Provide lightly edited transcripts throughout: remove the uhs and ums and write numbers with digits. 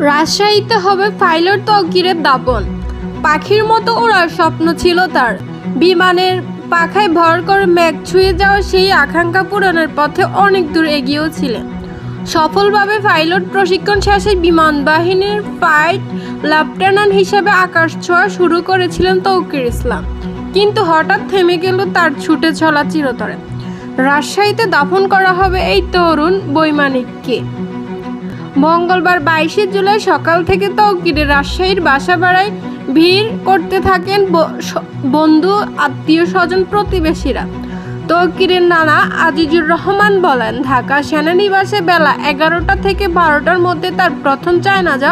রাজশাহীতে হবে পাইলট তৌকিরের দাপন। পাখির মতো ওড়ার স্বপ্ন ছিল তার। বিমানের পাখায় ভর করে মেঘ ছুঁয়ে যাওয়া সেই আকাঙ্ক্ষা পূরণের পথে অনেক দূর এগিয়েও ছিলেন। সফলভাবে পাইলট প্রশিক্ষণ শেষে বিমান বাহিনীর ফ্লাইট লেফটেন্যান্ট হিসেবে আকাশ ছোঁয়া শুরু করেছিলেন তৌকির ইসলাম। কিন্তু হঠাৎ থেমে গেল তার ছুটে চলা চিরতরে। রাজশাহীতে দাফন করা হবে এই তরুণ বৈমানিককে। মঙ্গলবার 22 জুলাই সকাল থেকে তৌকিরের রাজশাহীর বাসা বাড়ায় ভিড় করতে থাকেন বন্ধু, আত্মীয় স্বজন, প্রতিবেশীরা। তৌকিরের নানা আজিজুর রহমান বলেন, ঢাকা সেনানিবাসে বেলা 11টা থেকে 12টার মধ্যে তার প্রথম জানাজা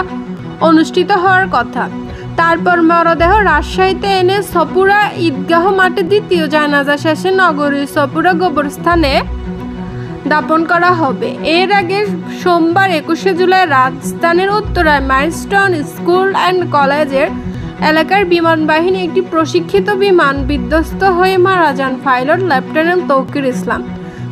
অনুষ্ঠিত হওয়ার কথা। তারপর মরদেহ রাজশাহীতে এনে সপুরা ঈদগাহ মাঠে দ্বিতীয় জানাজা শেষে নগরীর সপুরা কবরস্থানে দাপন করা হবে। এর আগে সোমবার 21 জুলাই রাজধানীর উত্তরায় মাইলস্টোন স্কুল অ্যান্ড কলেজের এলাকার বিমান বাহিনী একটি প্রশিক্ষিত বিমান বিধ্বস্ত হয়ে মারা যান পাইলট লেফটেন্যান্ট তৌকির ইসলাম।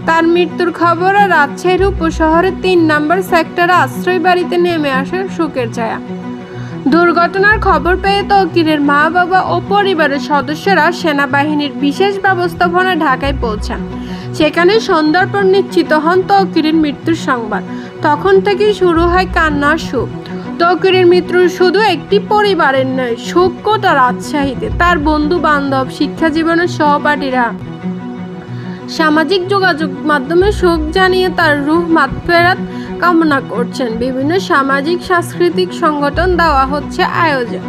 তার মৃত্যুর খবরে রাজশাহীর উপশহরের 3 নম্বর সেক্টরে আশ্রয় বাড়িতে নেমে আসে শোকের ছায়া। দুর্ঘটনার খবর পেয়ে তৌকিরের মা, বাবা ও পরিবারের সদস্যরা সেনাবাহিনীর বিশেষ ব্যবস্থাপনায় ঢাকায় পৌঁছান। সেখানে সন্ধ্যার পর নিশ্চিত হন তৌকিরের মৃত্যুর সংবাদ। তখন থেকেই শুরু হয় কান্নার শোক। তৌকিরের মৃত্যু শুধু একটি পরিবারের নয়, শোক গোটা রাজশাহীতে। তার বন্ধু বান্ধব, শিক্ষা জীবনের সহপাঠীরা সামাজিক যোগাযোগ মাধ্যমে শোক জানিয়ে তার রূহ মাগফিরাত কামনা করছেন। বিভিন্ন সামাজিক সাংস্কৃতিক সংগঠন দেওয়া হচ্ছে আয়োজন।